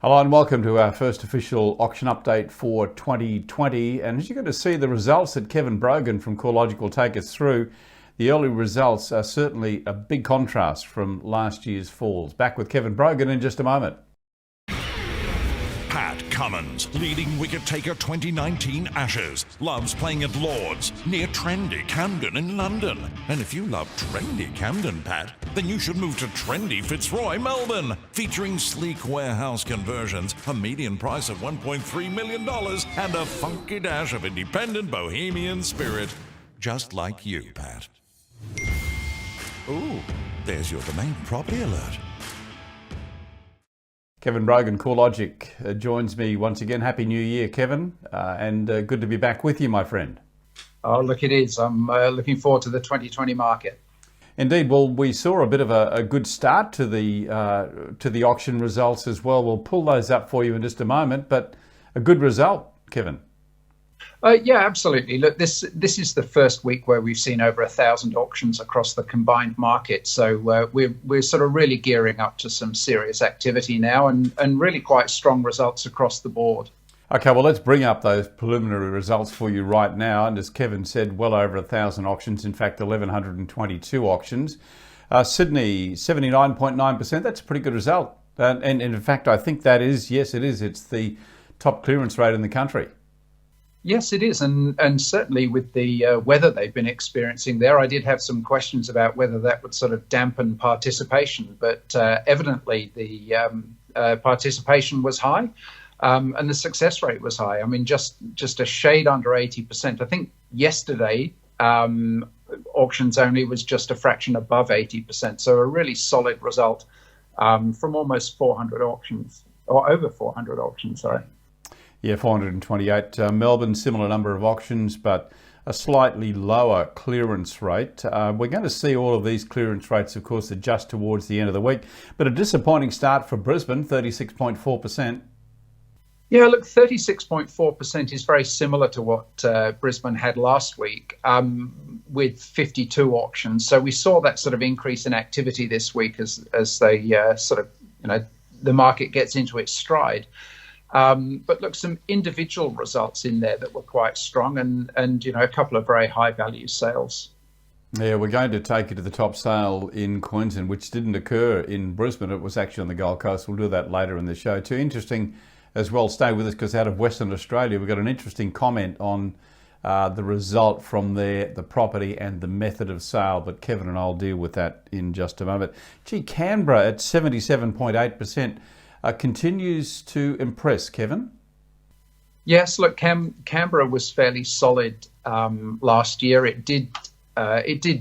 Hello and welcome to our first official auction update for 2020. And as you're going to see, the results that Kevin Brogan from CoreLogic will take us through, the early results are certainly a big contrast from last year's falls. Back with Kevin Brogan in just a moment. Pat Cummins, leading wicket-taker 2019 Ashes, loves playing at Lord's, near trendy Camden in London. And if you love trendy Camden, Pat, then you should move to trendy Fitzroy, Melbourne, featuring sleek warehouse conversions, a median price of $1.3 million, and a funky dash of independent bohemian spirit. Just like you, Pat. Ooh, there's your domain property alert. Kevin Brogan, CoreLogic, joins me once again. Happy New Year, Kevin, and good to be back with you, my friend. Oh, look, it is. I'm looking forward to the 2020 market. Indeed. Well, we saw a bit of a good start to the auction results as well. We'll pull those up for you in just a moment, but a good result, Kevin. Yeah, absolutely. Look, this is the first week where we've seen over 1,000 auctions across the combined market. So we're sort of really gearing up to some serious activity now, and really quite strong results across the board. Okay, well, let's bring up those preliminary results for you right now. And as Kevin said, well over 1,000 auctions, in fact, 1,122 auctions. Sydney, 79.9%. That's a pretty good result. And in fact, I think that is, yes, it is. It's the top clearance rate in the country. Yes, it is. And certainly with the weather they've been experiencing there, I did have some questions about whether that would sort of dampen participation. But evidently the participation was high. And the success rate was high. I mean, just a shade under 80%. I think yesterday, auctions only was just a fraction above 80%. So a really solid result from almost 400 auctions, or over 400 auctions, sorry. Yeah, 428. Melbourne, similar number of auctions, but a slightly lower clearance rate. We're going to see all of these clearance rates, of course, adjust towards the end of the week. But a disappointing start for Brisbane, 36.4%. Yeah, look, 36.4% is very similar to what Brisbane had last week with 52 auctions. So we saw that sort of increase in activity this week as they sort of, the market gets into its stride. But look, some individual results in there that were quite strong and a couple of very high value sales. Yeah, we're going to take you to the top sale in Queensland, which didn't occur in Brisbane. It was actually on the Gold Coast. We'll do that later in the show too. Interesting as well. Stay with us because out of Western Australia, we've got an interesting comment on the result from there, the property and the method of sale. But Kevin and I'll deal with that in just a moment. Gee, Canberra at 77.8%. Continues to impress, Kevin. Yes, look, Canberra was fairly solid last year. It did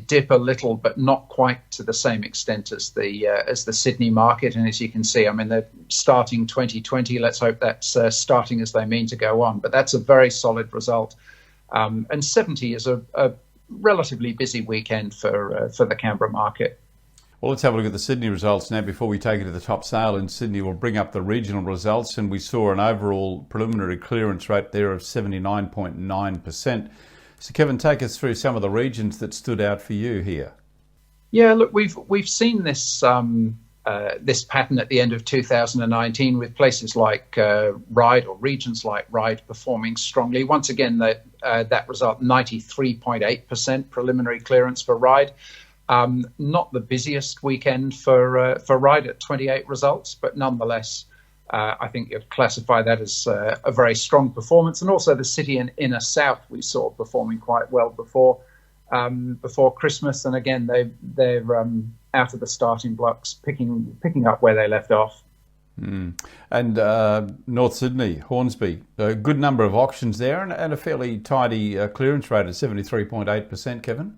dip a little, but not quite to the same extent as the Sydney market. And as you can see, I mean, they're starting 2020. Let's hope that's starting as they mean to go on. But that's a very solid result. And 70 is a relatively busy weekend for the Canberra market. Well, let's have a look at the Sydney results now before we take it to the top sale in Sydney. We'll bring up the regional results, and we saw an overall preliminary clearance rate there of 79.9%. So, Kevin, take us through some of the regions that stood out for you here. Yeah, look, we've seen this this pattern at the end of 2019 with places like Ryde or regions like Ryde performing strongly. Once again, that result 93.8% preliminary clearance for Ryde. Not the busiest weekend for Ryde at 28 results, but nonetheless, I think you'd classify that as a very strong performance. And also the city and inner south we saw performing quite well before Christmas. And again, they're out of the starting blocks, picking up where they left off. And North Sydney, Hornsby, a good number of auctions there and a fairly tidy clearance rate at 73.8%, Kevin.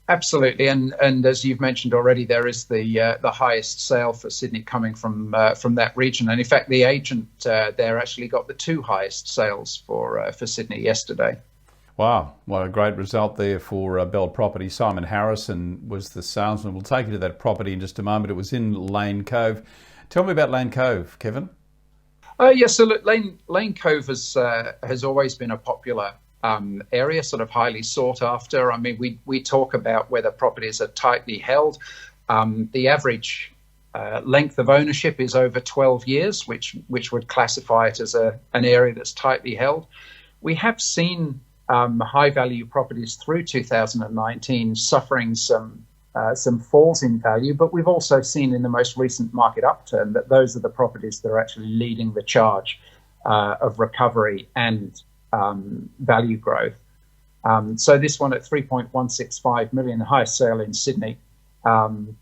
Absolutely, and as you've mentioned already, there is the highest sale for Sydney coming from that region, and in fact, the agent there actually got the two highest sales for Sydney yesterday. Wow, what a great result there for Bell Property. Simon Harrison was the salesman. We'll take you to that property in just a moment. It was in Lane Cove. Tell me about Lane Cove, Kevin. Yes, so look, Lane Cove has always been a popular area, sort of highly sought after. I mean, we talk about whether properties are tightly held. The average length of ownership is over 12 years, which would classify it as an area that's tightly held. We have seen high value properties through 2019 suffering some falls in value, but we've also seen in the most recent market upturn that those are the properties that are actually leading the charge of recovery and value growth. So this one at 3.165 million, the highest sale in Sydney, and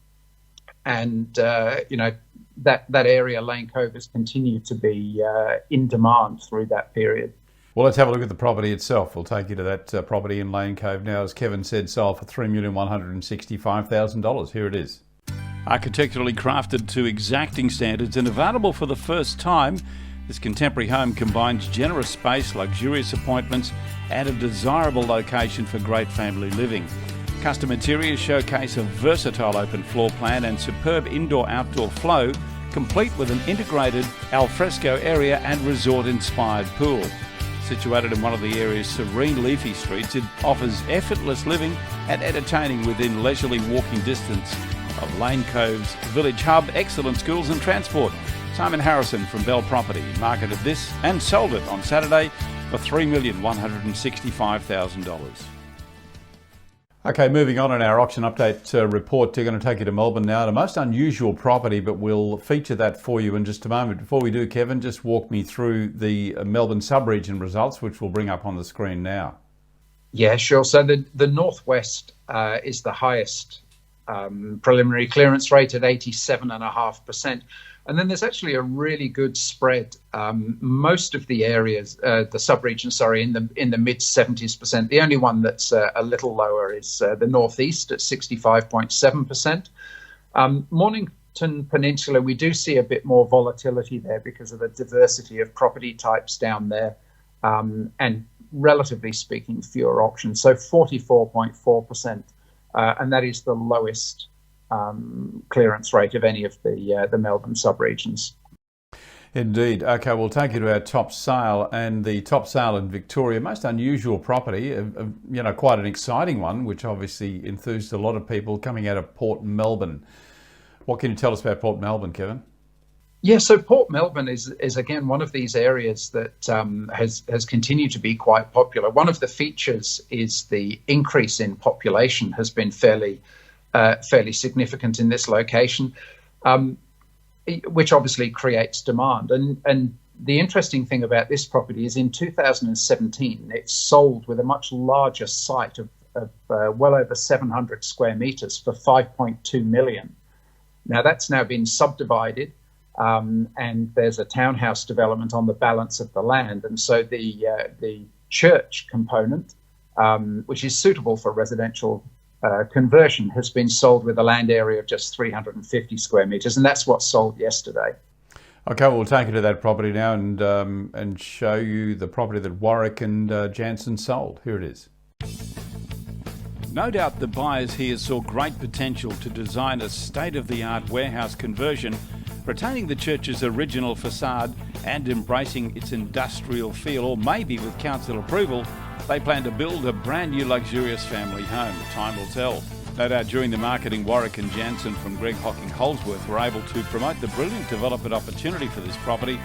that area, Lane Cove, has continued to be in demand through that period. Well, let's have a look at the property itself. We'll take you to that property in Lane Cove now. As Kevin said, sold for $3,165,000. Here it is. Architecturally crafted to exacting standards and available for the first time, this contemporary home combines generous space, luxurious appointments and a desirable location for great family living. Custom interiors showcase a versatile open floor plan and superb indoor-outdoor flow, complete with an integrated alfresco area and resort-inspired pool. Situated in one of the area's serene leafy streets, it offers effortless living and entertaining within leisurely walking distance of Lane Cove's village hub, excellent schools and transport. Simon Harrison from Bell Property marketed this and sold it on Saturday for $3,165,000. Okay, moving on in our auction update report, we're going to take you to Melbourne now. The most unusual property, but we'll feature that for you in just a moment. Before we do, Kevin, just walk me through the Melbourne sub-region results, which we'll bring up on the screen now. Yeah, sure. So the Northwest is the highest preliminary clearance rate at 87.5%. And then there's actually a really good spread. Most of the areas, the sub-region, in the mid 70s%. The only one that's a little lower is the Northeast at 65.7%. Mornington Peninsula, we do see a bit more volatility there because of the diversity of property types down there, and relatively speaking, fewer auctions. So 44.4%, and that is the lowest clearance rate of any of the Melbourne sub-regions. Indeed. Okay, we'll take you to our top sale, and the top sale in Victoria, most unusual property, quite an exciting one, which obviously enthused a lot of people, coming out of Port Melbourne. What can you tell us about Port Melbourne, Kevin? Yeah, so Port Melbourne is again one of these areas that has continued to be quite popular. One of the features is the increase in population has been fairly significant in this location, which obviously creates demand. And the interesting thing about this property is in 2017, it sold with a much larger site of well over 700 square metres for $5.2 million. Now that's now been subdivided, and there's a townhouse development on the balance of the land. And so the church component, which is suitable for residential conversion, has been sold with a land area of just 350 square metres, and that's what sold yesterday. Okay, we'll take you to that property now and show you the property that Warwick and Jansen sold. Here it is. No doubt the buyers here saw great potential to design a state-of-the-art warehouse conversion, retaining the church's original facade and embracing its industrial feel, or maybe with council approval, they plan to build a brand new luxurious family home. Time will tell. No doubt during the marketing, Warwick and Jansen from Greg Hocking Holsworth were able to promote the brilliant development opportunity for this property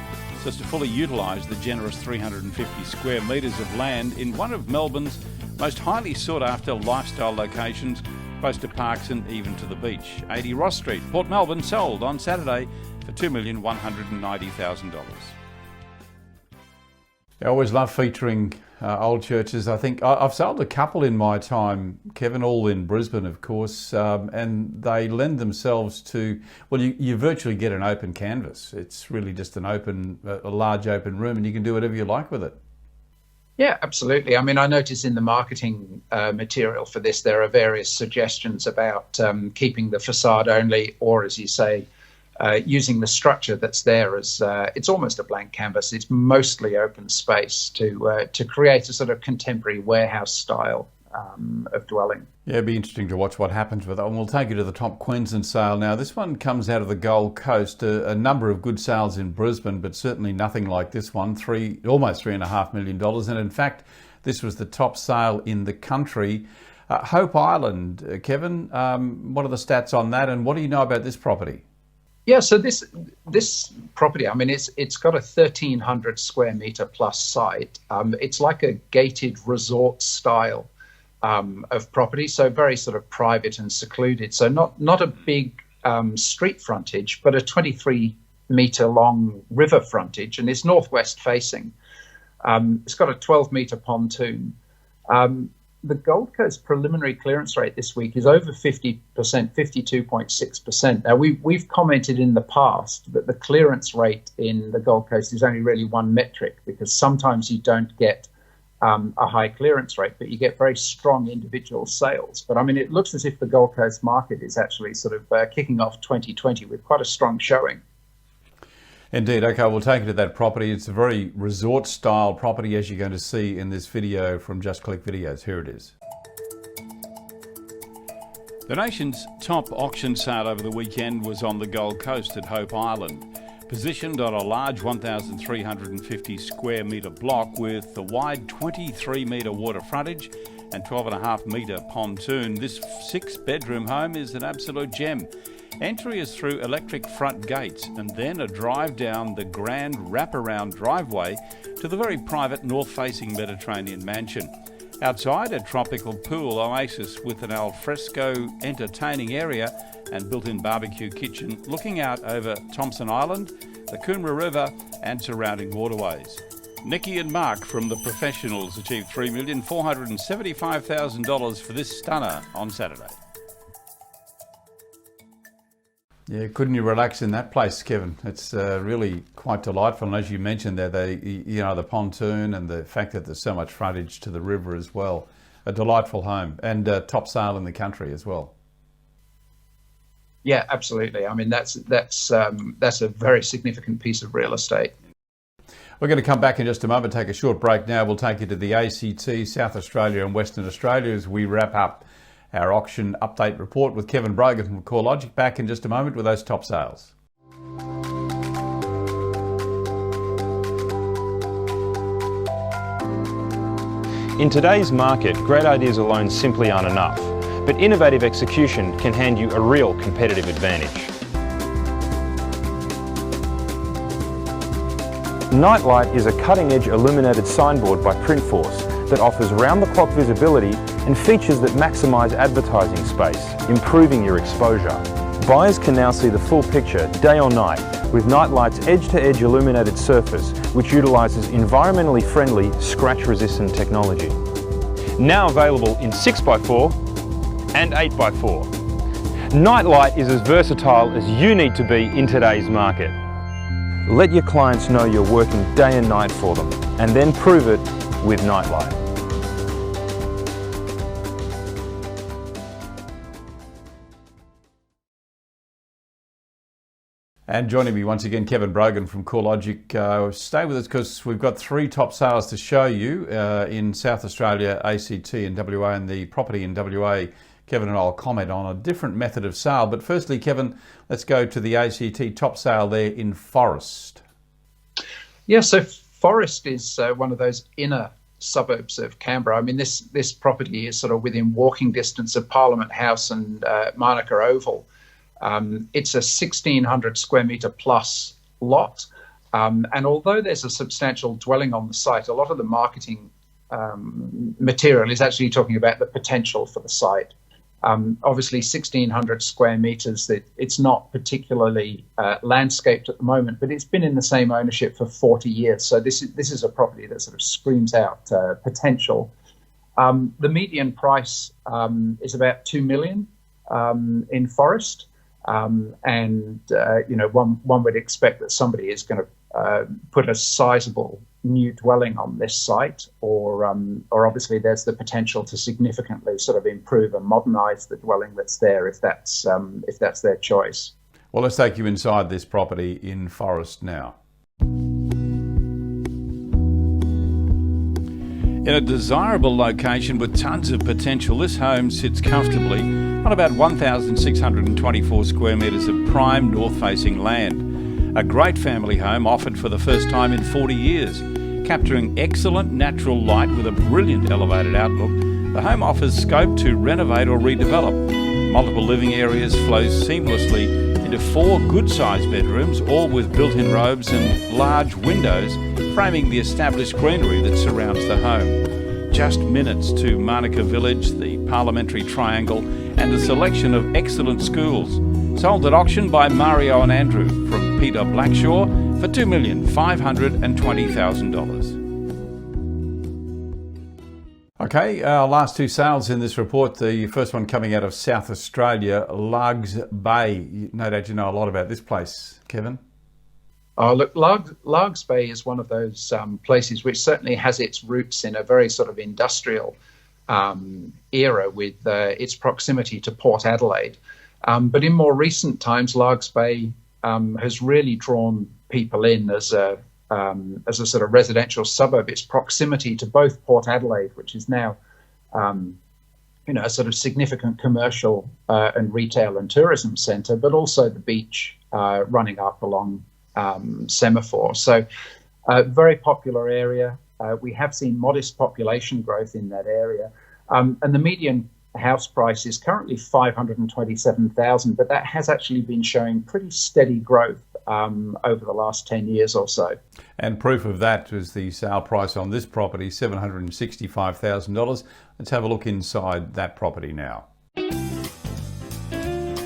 so as to fully utilise the generous 350 square metres of land in one of Melbourne's most highly sought after lifestyle locations, close to parks and even to the beach. 80 Ross Street, Port Melbourne, sold on Saturday for $2,190,000. I always love featuring old churches. I think I've sold a couple in my time, Kevin, all in Brisbane, of course, and they lend themselves to, well, you virtually get an open canvas. It's really just a large open room, and you can do whatever you like with it. Yeah, absolutely. I mean, I notice in the marketing material for this, there are various suggestions about keeping the facade only, or as you say, using the structure that's there as it's almost a blank canvas. It's mostly open space to create a sort of contemporary warehouse style of dwelling. Yeah, it'd be interesting to watch what happens with it. And we'll take you to the top Queensland sale now. This one comes out of the Gold Coast. A number of good sales in Brisbane, but certainly nothing like this one. Almost $3.5 million. And in fact, this was the top sale in the country. Hope Island, Kevin, what are the stats on that, and what do you know about this property? Yeah, so this property, I mean, it's got a 1,300 square meter plus site. It's like a gated resort style of property, so very sort of private and secluded. So not a big street frontage, but a 23-meter long river frontage, and it's northwest facing. It's got a 12-meter pontoon. The Gold Coast preliminary clearance rate this week is over 50%, 52.6%. Now, we've commented in the past that the clearance rate in the Gold Coast is only really one metric, because sometimes you don't get a high clearance rate, but you get very strong individual sales. But I mean, it looks as if the Gold Coast market is actually sort of kicking off 2020 with quite a strong showing. Indeed. Okay, we'll take you to that property. It's a very resort-style property, as you're going to see in this video from Just Click Videos. Here it is. The nation's top auction sale over the weekend was on the Gold Coast at Hope Island. Positioned on a large 1,350 square metre block with a wide 23 metre water frontage and 12.5 metre pontoon, this 6-bedroom home is an absolute gem. Entry is through electric front gates and then a drive down the grand wraparound driveway to the very private north-facing Mediterranean mansion. Outside, a tropical pool oasis with an alfresco entertaining area and built-in barbecue kitchen looking out over Thompson Island, the Coomera River and surrounding waterways. Nikki and Mark from The Professionals achieved $3,475,000 for this stunner on Saturday. Yeah, couldn't you relax in that place, Kevin? It's really quite delightful. And as you mentioned there, the pontoon and the fact that there's so much frontage to the river as well. A delightful home and top sale in the country as well. Yeah, absolutely. I mean, that's a very significant piece of real estate. We're going to come back in just a moment, take a short break now. We'll take you to the ACT, South Australia and Western Australia as we wrap up our auction update report with Kevin Brogan from CoreLogic. Back in just a moment with those top sales. In today's market, great ideas alone simply aren't enough, but innovative execution can hand you a real competitive advantage. Nightlight is a cutting-edge illuminated signboard by Printforce that offers round-the-clock visibility and features that maximise advertising space, improving your exposure. Buyers can now see the full picture day or night with Nightlight's edge-to-edge illuminated surface, which utilises environmentally friendly, scratch-resistant technology. Now available in 6x4 and 8x4. Nightlight is as versatile as you need to be in today's market. Let your clients know you're working day and night for them, and then prove it with Nightlight. And joining me once again, Kevin Brogan from CoreLogic. Stay with us because we've got 3 top sales to show you in South Australia, ACT and WA, and the property in WA. Kevin and I will comment on a different method of sale. But firstly, Kevin, let's go to the ACT top sale there in Forest. Yeah, so Forest is one of those inner suburbs of Canberra. I mean, this property is sort of within walking distance of Parliament House and Manuka Oval. It's a 1,600 square metre plus lot. And although there's a substantial dwelling on the site, a lot of the marketing material is actually talking about the potential for the site. Obviously, 1,600 square metres, it's not particularly landscaped at the moment, but it's been in the same ownership for 40 years. So this is a property that sort of screams out potential. The median price is about $2 million in Forest. One would expect that somebody is going to put a sizable new dwelling on this site, or obviously there's the potential to significantly sort of improve and modernise the dwelling that's there if that's their choice. Well, let's take you inside this property in Forest now. In a desirable location with tons of potential, this home sits comfortably on about 1,624 square metres of prime north-facing land. A great family home offered for the first time in 40 years. Capturing excellent natural light with a brilliant elevated outlook, the home offers scope to renovate or redevelop. Multiple living areas flow seamlessly into 4 good-sized bedrooms, all with built-in robes and large windows framing the established greenery that surrounds the home. Just minutes to Monica Village, the Parliamentary Triangle, and a selection of excellent schools. Sold at auction by Mario and Andrew from Peter Blackshaw for $2,520,000. Okay, our last 2 sales in this report. The first one coming out of South Australia, Largs Bay. No doubt you know a lot about this place, Kevin. Oh, look, Largs Bay is one of those places which certainly has its roots in a very sort of industrial era with its proximity to Port Adelaide. But in more recent times, Largs Bay has really drawn people in as a sort of residential suburb. Its proximity to both Port Adelaide, which is now, a sort of significant commercial and retail and tourism centre, but also the beach running up along Semaphore. So, very popular area. We have seen modest population growth in that area, and the median house price is currently $527,000, but that has actually been showing pretty steady growth over the last 10 years or so. And proof of that was the sale price on this property, $765,000. Let's have a look inside that property now.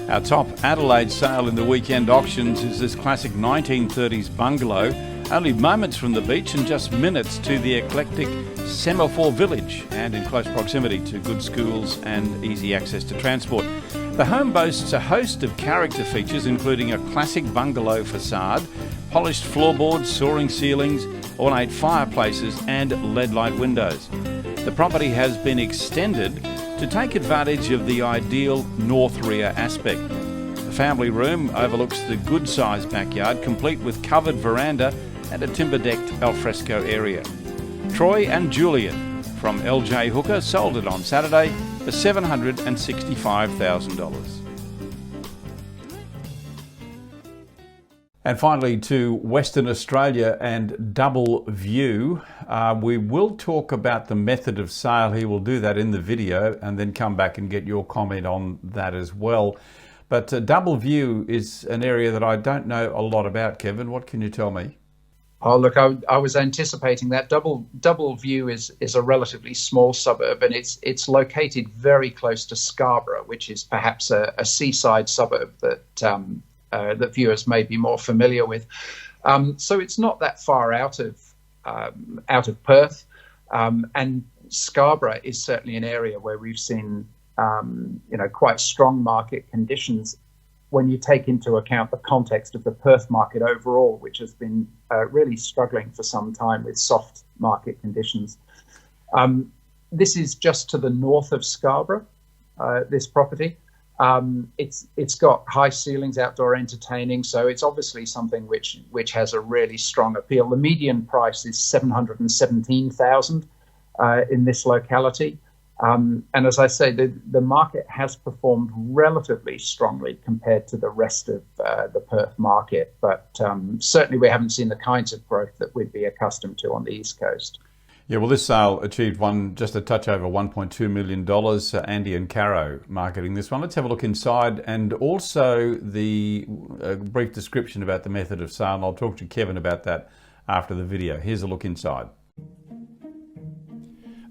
Our top Adelaide sale in the weekend auctions is this classic 1930s bungalow, only moments from the beach and just minutes to the eclectic Semaphore Village, and in close proximity to good schools and easy access to transport. The home boasts a host of character features, including a classic bungalow facade, polished floorboards, soaring ceilings, ornate fireplaces and LED light windows. The property has been extended to take advantage of the ideal north rear aspect. The family room overlooks the good-sized backyard, complete with covered veranda and a timber-decked alfresco area. Troy and Julian from LJ Hooker sold it on Saturday for $765,000. And finally to Western Australia and Double View. We will talk about the method of sale here. We'll do that in the video and then come back and get your comment on that as well. But Double View is an area that I don't know a lot about, Kevin. What can you tell me? Oh, look, I was anticipating that. Double View is a relatively small suburb, and it's located very close to Scarborough, which is perhaps a seaside suburb that viewers may be more familiar with. So it's not that far out of Perth, and Scarborough is certainly an area where we've seen quite strong market conditions when you take into account the context of the Perth market overall, which has been really struggling for some time with soft market conditions. This is just to the north of Scarborough, this property. It's got high ceilings, outdoor entertaining, so it's obviously something which has a really strong appeal. The median price is $717,000 in this locality. And as I say, the market has performed relatively strongly compared to the rest of the Perth market, but certainly we haven't seen the kinds of growth that we'd be accustomed to on the East Coast. Yeah, well, this sale achieved just a touch over $1.2 million. Andy and Caro marketing this one. Let's have a look inside and also the brief description about the method of sale. And I'll talk to Kevin about that after the video. Here's a look inside.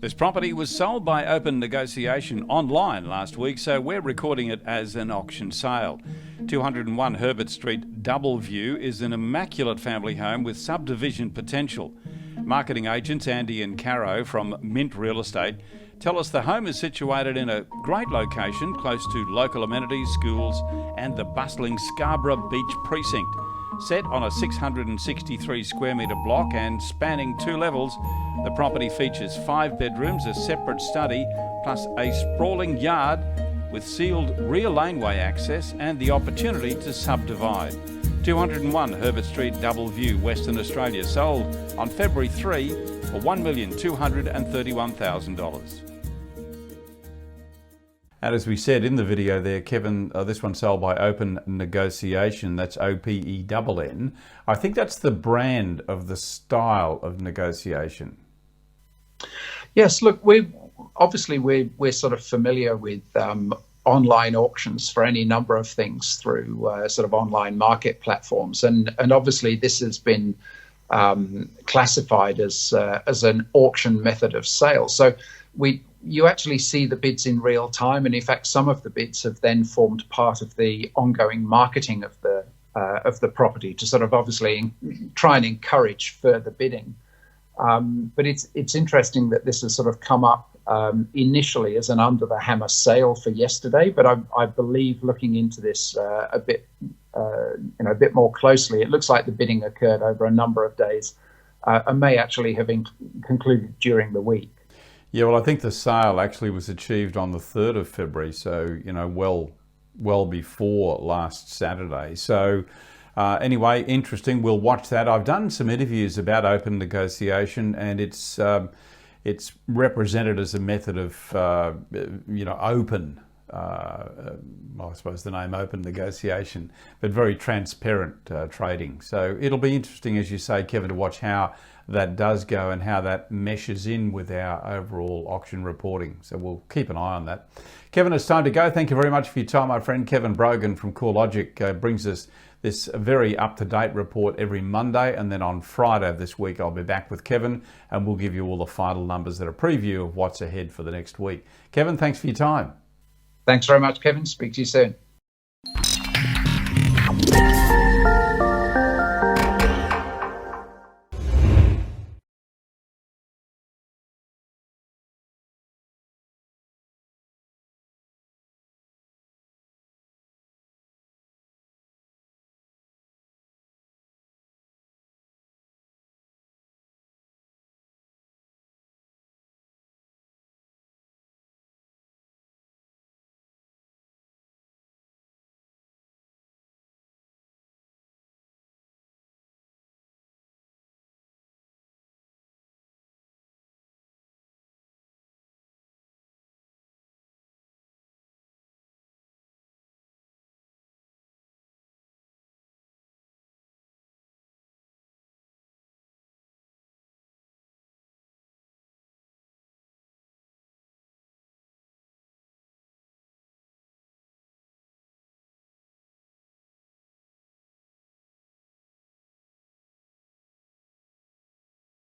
This property was sold by open negotiation online last week, so we're recording it as an auction sale. 201 Herbert Street, Double View, is an immaculate family home with subdivision potential. Marketing agents Andy and Caro from Mint Real Estate tell us the home is situated in a great location close to local amenities, schools and the bustling Scarborough Beach precinct. Set on a 663 square metre block and spanning 2 levels, the property features 5 bedrooms, a separate study, plus a sprawling yard with sealed rear laneway access and the opportunity to subdivide. 201 Herbert Street, Double View, Western Australia, sold on February 3 for $1,231,000. And as we said in the video there, Kevin, this one sold by open negotiation. That's OPENN. I think that's the brand of the style of negotiation. Yes, look, we're sort of familiar with online auctions for any number of things through sort of online market platforms, and obviously this has been classified as an auction method of sale. So you actually see the bids in real time, and in fact, some of the bids have then formed part of the ongoing marketing of the property to sort of obviously try and encourage further bidding. But it's interesting that this has sort of come up initially as an under the hammer sale for yesterday, but I believe looking into this a bit more closely, it looks like the bidding occurred over a number of days and may actually have been concluded during the week. Yeah, well, I think the sale actually was achieved on the 3rd of February, so, well before last Saturday. So anyway, interesting. We'll watch that. I've done some interviews about open negotiation, and it's represented as a method of, open, I suppose the name open negotiation, but very transparent trading. So it'll be interesting, as you say, Kevin, to watch how that does go and how that meshes in with our overall auction reporting. So we'll keep an eye on that. Kevin, it's time to go. Thank you very much for your time, my friend. Kevin Brogan from CoreLogic brings us this very up-to-date report every Monday, and then on Friday of this week I'll be back with Kevin and we'll give you all the final numbers that are a preview of what's ahead for the next week. Kevin, thanks for your time. Thanks very much, Kevin. Speak to you soon.